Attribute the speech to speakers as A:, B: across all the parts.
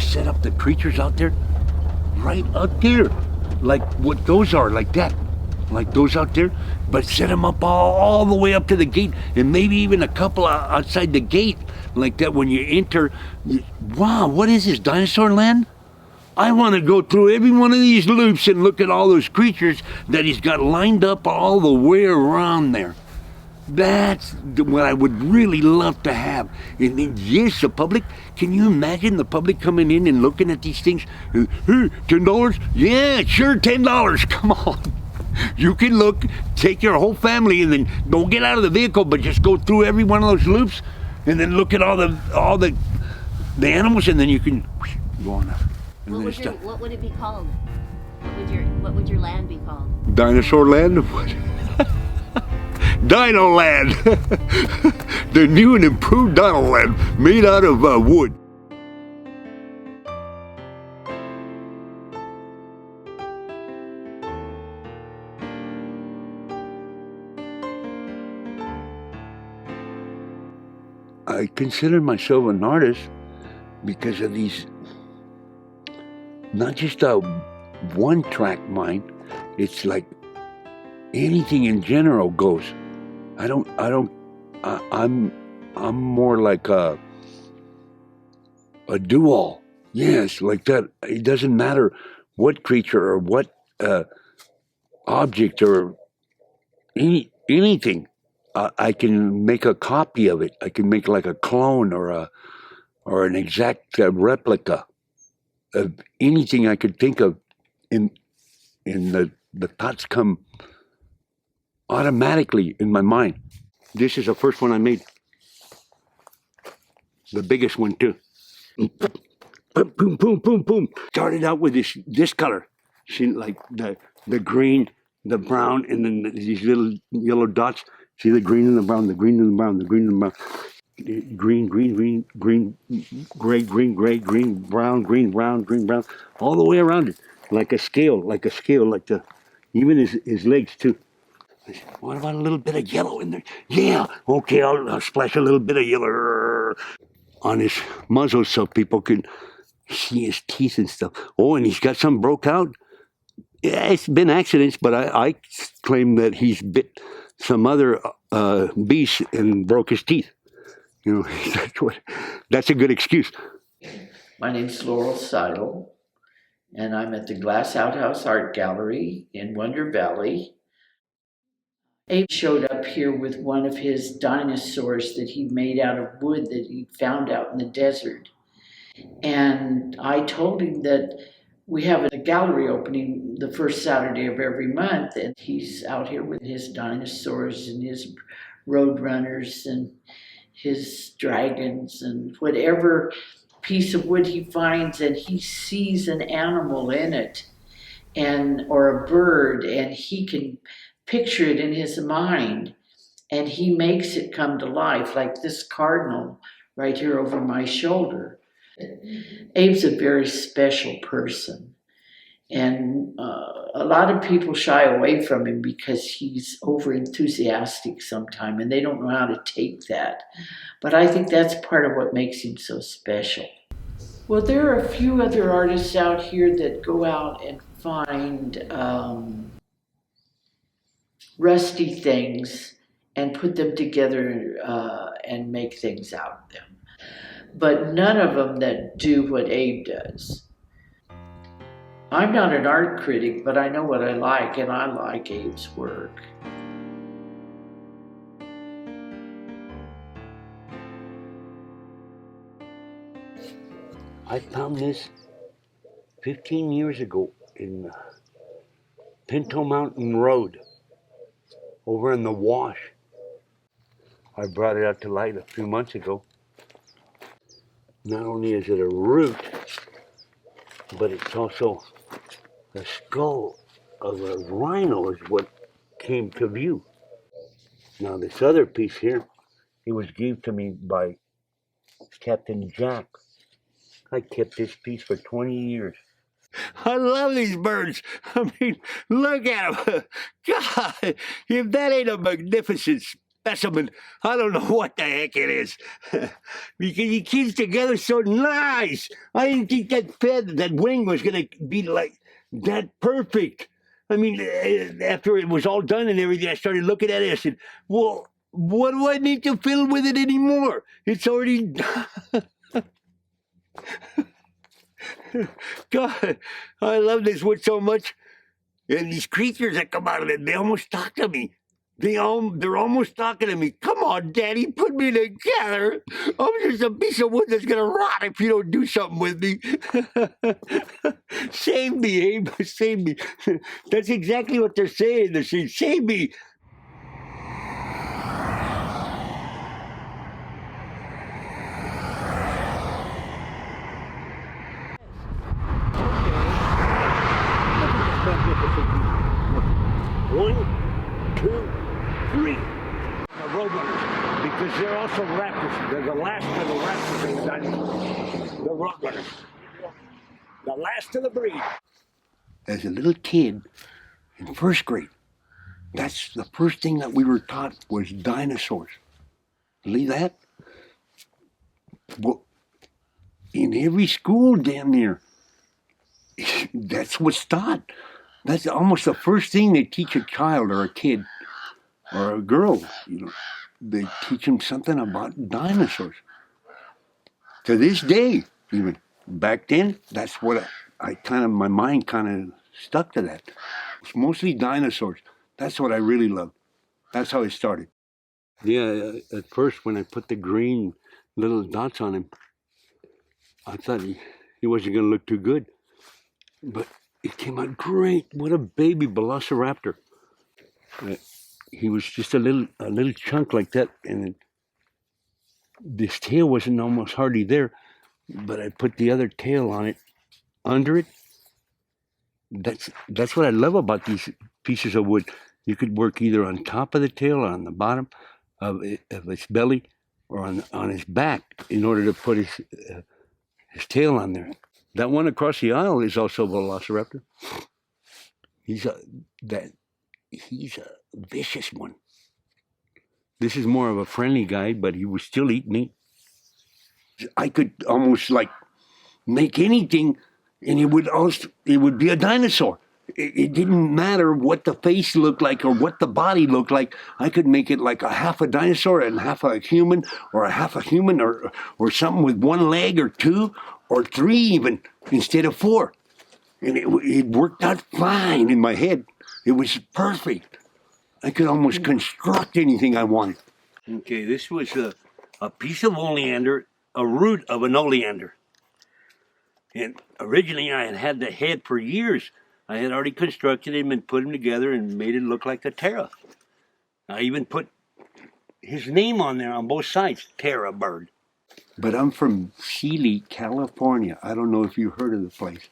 A: set up the creatures out there, right up there, like what those are, like that, like those out there, but set them up all the way up to the gate, and maybe even a couple outside the gate, like that when you enter. Wow, what is this, dinosaur land? I want to go through every one of these loops and look at all those creatures that he's got lined up all the way around there. That's what I would really love to have. And then, yes, the public, can you imagine the public coming in and looking at these things? Hey, $10? Yeah, sure, $10. Come on. You can look, take your whole family, and then don't get out of the vehicle, but just go through every one of those loops, and then look at all the animals, and then you can go on up.
B: What would it be called? What would your land be called?
A: Dinosaur Land? What? Dinoland. The new and improved Dinoland, made out of wood. I consider myself an artist because of these, not just a one-track mind, it's like anything in general goes. I'm more like a do-all. Yes, like that. It doesn't matter what creature or what object or anything. I can make a copy of it. I can make like a clone or an exact replica of anything I could think of. In the thoughts come automatically in my mind. This is the first one I made. The biggest one too. Boom, boom, boom, boom. Started out with this color. See, like the green, the brown, and then these little yellow dots. See the green and the brown, the green and the brown, the green and the brown. Green, green, green, green, gray, green, brown, green, brown, green, brown. All the way around it. Like a scale, like even his legs too. I said, what about a little bit of yellow in there? Yeah, okay, I'll splash a little bit of yellow on his muzzle so people can see his teeth and stuff. Oh, and he's got some broke out. Yeah, it's been accidents, but I claim that he's bit some other beast and broke his teeth. You know, that's a good excuse.
C: My name's Laurel Seidel, and I'm at the Glass Outhouse Art Gallery in Wonder Valley. Abe showed up here with one of his dinosaurs that he made out of wood that he found out in the desert. And I told him that we have a gallery opening the first Saturday of every month, and he's out here with his dinosaurs and his roadrunners and his dragons and whatever piece of wood he finds, and he sees an animal in it or a bird, and he can picture it in his mind, and he makes it come to life, like this cardinal right here over my shoulder. Abe's a very special person, and a lot of people shy away from him because he's over enthusiastic sometimes, and they don't know how to take that. But I think that's part of what makes him so special. Well, there are a few other artists out here that go out and find rusty things and put them together and make things out of them. But none of them that do what Abe does. I'm not an art critic, but I know what I like, and I like Abe's work.
A: I found this 15 years ago in Pinto Mountain Road, over in the wash. I brought it out to light a few months ago. Not only is it a root, but it's also the skull of a rhino is what came to view. Now this other piece here, it was given to me by Captain Jack. I kept this piece for 20 years. I love these birds. I mean, look at them. God, if that ain't a magnificent specimen. I don't know what the heck it is. Because he keeps together so nice. I didn't think that wing was going to be like that perfect. I mean, after it was all done and everything, I started looking at it. I said, well, what do I need to fill with it anymore? It's already done. God, I love this wood so much. And these creatures that come out of it, they almost talk to me. They're almost talking to me. Come on, Daddy, put me together. I'm just a piece of wood that's gonna rot if you don't do something with me. Save me, Abe. Save me. That's exactly what they're saying. They're saying, save me. One, two, three. The roadrunners, because they're also raptors. They're the last of the raptors in the dinosaurs. The roadrunners. The last of the breed. As a little kid in first grade, that's the first thing that we were taught was dinosaurs. Believe that? Well, in every school damn near, that's what's taught. That's almost the first thing they teach a child or a kid or a girl. You know, they teach them something about dinosaurs. To this day, even back then, that's what my mind kind of stuck to that. It's mostly dinosaurs. That's what I really love. That's how it started. Yeah, at first when I put the green little dots on him, I thought he wasn't going to look too good. But it came out great. What a baby velociraptor. He was just a little chunk like that, and this tail wasn't almost hardly there, but I put the other tail on it, under it. That's what I love about these pieces of wood. You could work either on top of the tail or on the bottom of its belly or on his back in order to put his tail on there. That one across the aisle is also a velociraptor. He's a vicious one. This is more of a friendly guy, but he would still eat meat. I could almost like make anything, and it would be a dinosaur. It didn't matter what the face looked like or what the body looked like. I could make it like a half a dinosaur and half a human, or a half a human, or something with one leg or two or three even instead of four. And it worked out fine in my head. It was perfect. I could almost construct anything I wanted. Okay, this was a piece of oleander, a root of an oleander. And originally I had had the head for years. I had already constructed him and put him together and made it look like a Terra. I even put his name on there on both sides, Terra Bird. But I'm from Sealy, California. I don't know if you've heard of the place.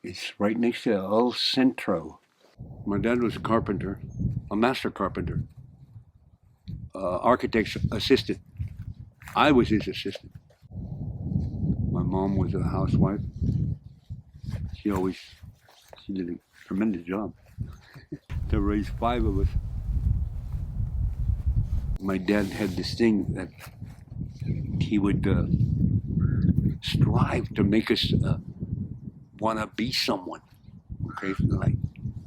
A: It's right next to El Centro. My dad was a carpenter, a master carpenter, architect's assistant. I was his assistant. My mom was a housewife. She did a tremendous job to raise 5 of us. My dad had this thing that he would strive to make us want to be someone, okay? Like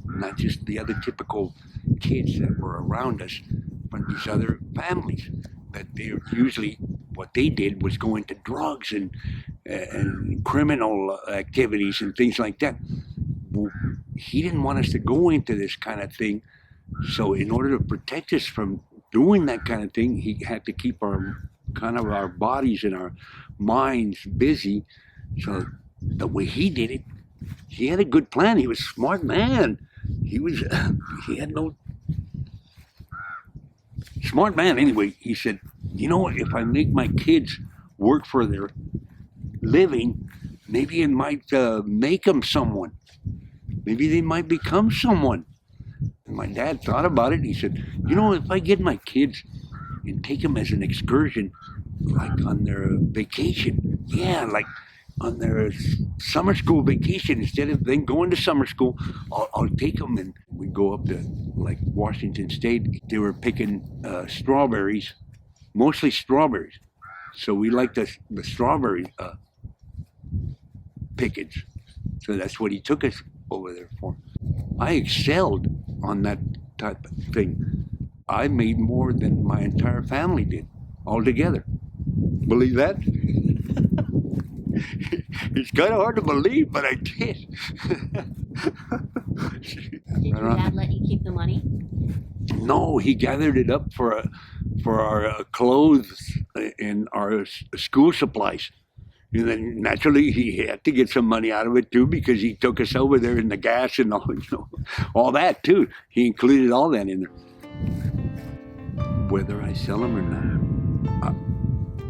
A: not just the other typical kids that were around us, but these other families that they usually, what they did was go into drugs and criminal activities and things like that. Well, he didn't want us to go into this kind of thing, so in order to protect us from doing that kind of thing, he had to keep our bodies and our minds busy. So the way he did it, he had a good plan. He was a smart man. He had no smart man anyway. He said, you know what, if I make my kids work for their living, maybe it might make them someone. Maybe they might become someone. And my dad thought about it. He said, you know, if I get my kids and take them as an excursion, like on their vacation, like on their summer school vacation, instead of them going to summer school, I'll take them and we go up to like Washington State. They were picking strawberries, mostly strawberries. So we like the strawberry pickings. So that's what he took us over there for. I excelled on that type of thing. I made more than my entire family did altogether. Believe that? It's kind of hard to believe, but I did.
B: Did your dad let you keep the money?
A: No, he gathered it up for our clothes and our school supplies. And then naturally he had to get some money out of it too, because he took us over there in the gas and all, all that too. He included all that in there. Whether I sell them or not,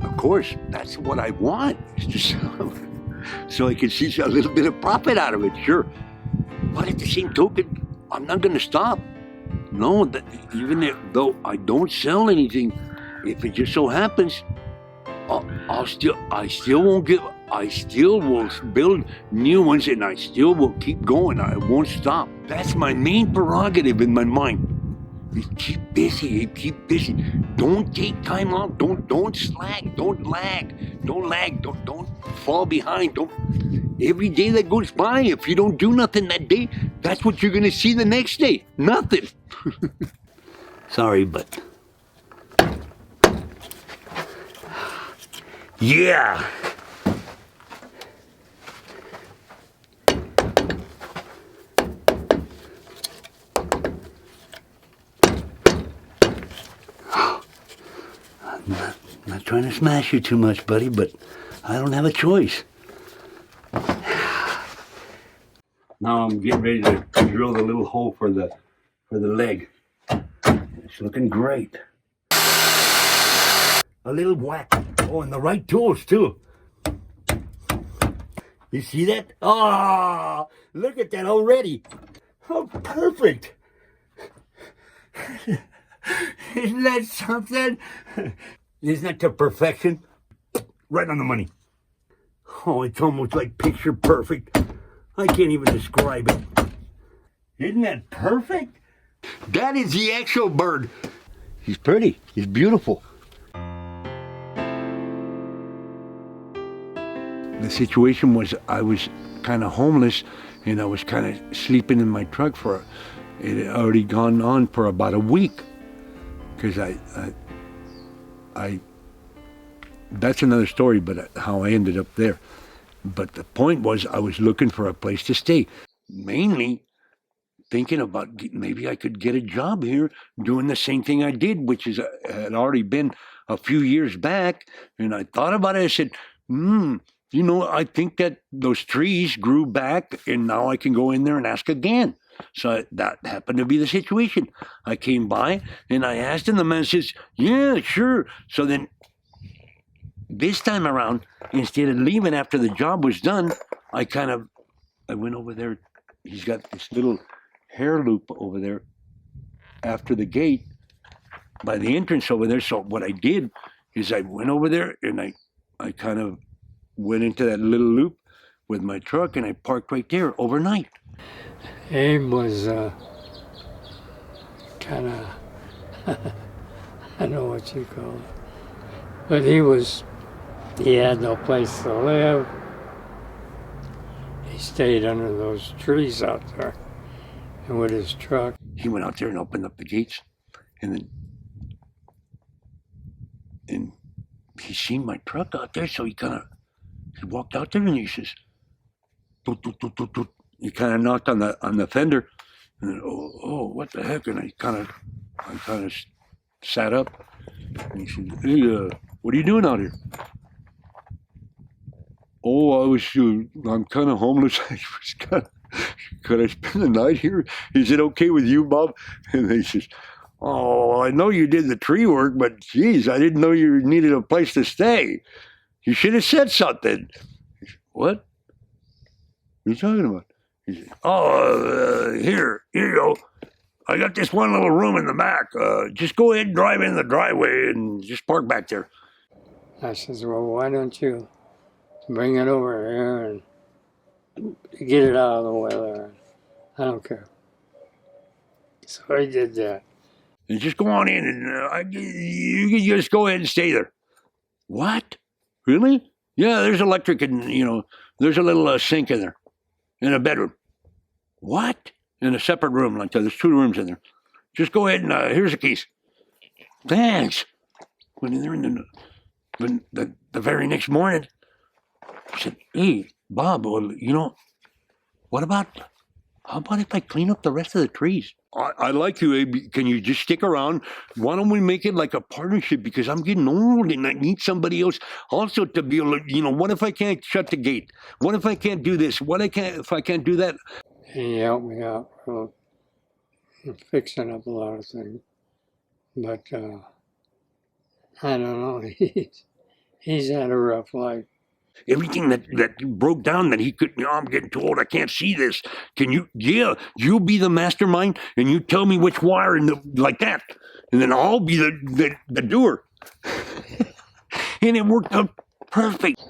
A: of course, that's what I want, is to sell them, so I can see a little bit of profit out of it, sure. But at the same token, I'm not going to stop. No, even though I don't sell anything, if it just so happens, I still won't give. I still will build new ones, and I still will keep going. I won't stop. That's my main prerogative in my mind. Is keep busy. Keep busy. Don't take time off. Don't slack. Don't lag. Don't fall behind. Don't. Every day that goes by, if you don't do nothing that day, that's what you're gonna see the next day. Nothing. Sorry, but. Yeah. I'm not trying to smash you too much, buddy, but I don't have a choice. Now I'm getting ready to drill the little hole for the leg. It's looking great. A little whack. Oh, and the right tools too. You see that? Oh, look at that already. Oh, perfect. Isn't that something? Isn't that to perfection? Right on the money. Oh, it's almost like picture perfect. I can't even describe it. Isn't that perfect? That is the actual bird. He's pretty. He's beautiful. The situation was I was kind of homeless, and I was kind of sleeping in my truck it had already gone on for about a week. Because I that's another story, but how I ended up there. But the point was I was looking for a place to stay, mainly thinking about maybe I could get a job here doing the same thing I did, which is had already been a few years back. And I thought about it. I said, I think that those trees grew back, and now I can go in there and ask again. So that happened to be the situation. I came by and I asked him. The man says, yeah, sure. So then this time around, instead of leaving after the job was done, I went over there. He's got this little hair loop over there after the gate by the entrance over there. So what I did is I went over there and I kind of went into that little loop with my truck, and I parked right there overnight.
D: Abe was kind of, I don't know what you call it, but he had no place to live. He stayed under those trees out there and with his truck.
A: He went out there and opened up the gates, and he seen my truck out there, so he walked out there and he says, toot, toot, toot, toot, toot. He kind of knocked on the fender, and then, oh, what the heck? And I kind of sat up, and he said, hey, what are you doing out here? Oh, I'm kind of homeless. Could I spend the night here? Is it okay with you, Bob? And he says, oh, I know you did the tree work, but geez, I didn't know you needed a place to stay. You should have said something. Said, what? What are you talking about? He said, oh, here you go. I got this one little room in the back. Just go ahead and drive in the driveway and just park back there.
D: I says, well, why don't you bring it over here and get it out of the way there? I don't care. So I did that.
A: And just go on in and you can just go ahead and stay there. What? Really? Yeah, there's electric and, there's a little sink in there in a bedroom. What? In a separate room like that. There's 2 rooms in there. Just go ahead and here's the keys. Thanks. When they're in the very next morning, I said, hey, Bob, well, how about if I clean up the rest of the trees? I like you, Abe. Can you just stick around? Why don't we make it like a partnership? Because I'm getting old and I need somebody else also to be able to, what if I can't shut the gate? What if I can't do this? If I can't do that?
D: He helped me out fixing up a lot of things. But I don't know. He's had a rough life.
A: Everything that broke down that he could, I'm getting too old, I can't see this. Can you, you'll be the mastermind and you tell me which wire and like that. And then I'll be the doer. And it worked out perfect.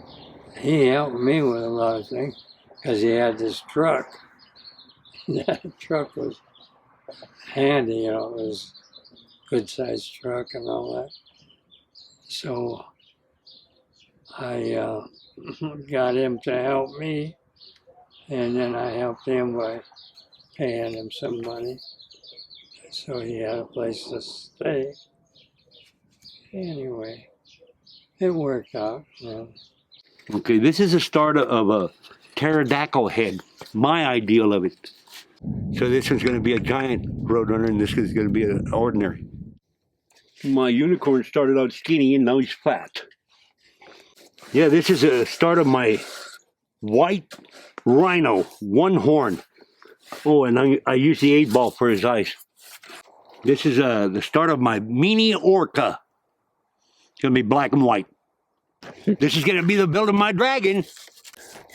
D: He helped me with a lot of things because he had this truck. That truck was handy, it was a good-sized truck and all that. So I got him to help me, and then I helped him by paying him some money so he had a place to stay. Anyway, it worked out.
A: Okay, this is the start of a pterodactyl head, my ideal of it. So this one's going to be a giant roadrunner, and this is going to be an ordinary. My unicorn started out skinny, and now he's fat. Yeah, this is a start of my white rhino, 1 horn. Oh, and I use the 8-ball for his eyes. This is the start of my mini orca. It's going to be black and white. This is going to be the build of my dragon.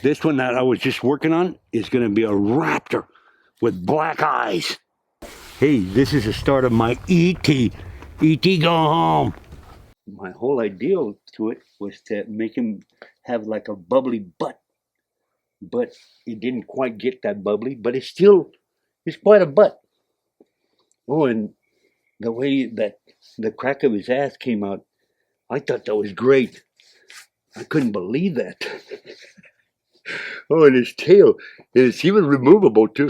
A: This one that I was just working on is going to be a raptor with black eyes. Hey, this is the start of my E.T. E.T. go home. My whole ideal to it was to make him have like a bubbly butt. But it didn't quite get that bubbly, but it's quite a butt. Oh, and the way that the crack of his ass came out, I thought that was great. I couldn't believe that. Oh, and his tail, he was removable too.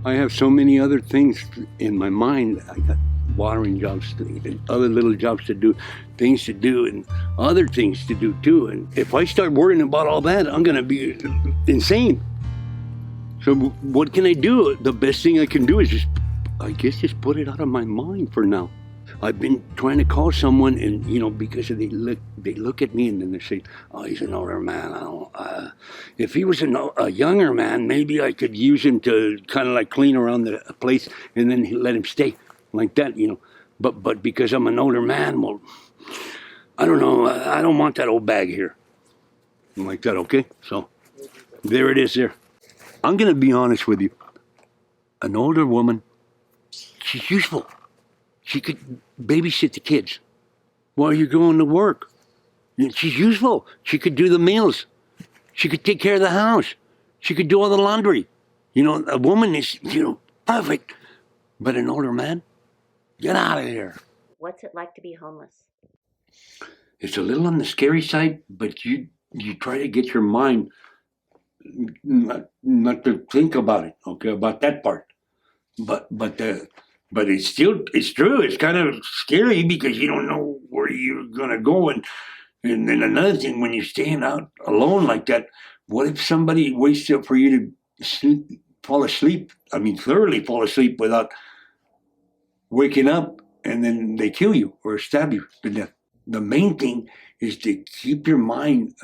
A: I have so many other things in my mind. I got watering jobs, and other little jobs to do, things to do, and other things to do too. And if I start worrying about all that, I'm going to be insane. So what can I do? The best thing I can do is just put it out of my mind for now. I've been trying to call someone, and because they look at me and then they say, "Oh, he's an older man. If he was a younger man, maybe I could use him to kind of like clean around the place, and then let him stay like that, But because I'm an older man, well, I don't know. I don't want that old bag here, like that. Okay, so there it is. There. I'm gonna be honest with you. An older woman, she's useful. She could babysit the kids while you're going to work. She's useful. She could do the meals. She could take care of the house. She could do all the laundry. A woman is, perfect. But an older man, get out of here.
B: What's it like to be homeless?
A: It's a little on the scary side, but you try to get your mind not to think about it, okay, about that part. But it's true. It's kind of scary because you don't know where you're gonna go, and then another thing, when you're staying out alone like that, what if somebody waits up for you to fall asleep? I mean, thoroughly fall asleep without waking up, and then they kill you or stab you to death. The main thing is to keep your mind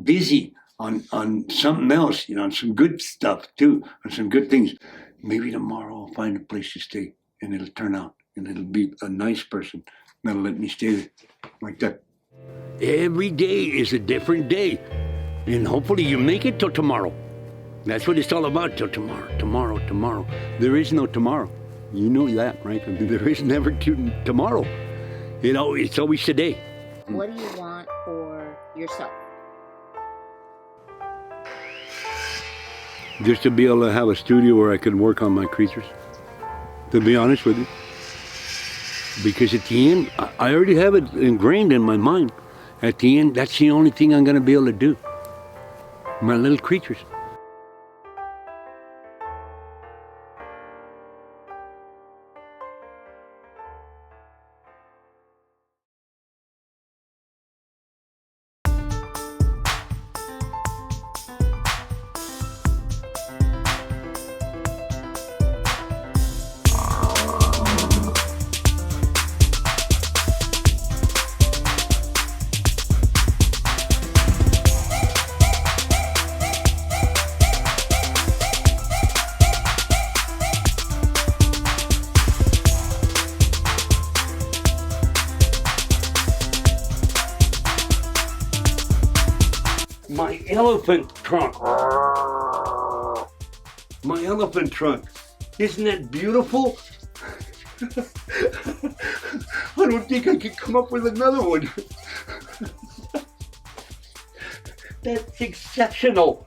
A: busy on something else, on some good stuff too, on some good things. Maybe tomorrow I'll find a place to stay, and it'll turn out, and it'll be a nice person that'll let me stay there, like that. Every day is a different day, and hopefully you make it till tomorrow. That's what it's all about, till tomorrow. There is no tomorrow. You know that, right? I mean, there is never tomorrow. You know, it's always today.
B: What do you want for yourself?
A: Just to be able to have a studio where I can work on my creatures, to be honest with you. Because at the end, I already have it ingrained in my mind. At the end, that's the only thing I'm going to be able to do. My little creatures. My elephant trunk. My elephant trunk. Isn't that beautiful? I don't think I could come up with another one. That's exceptional.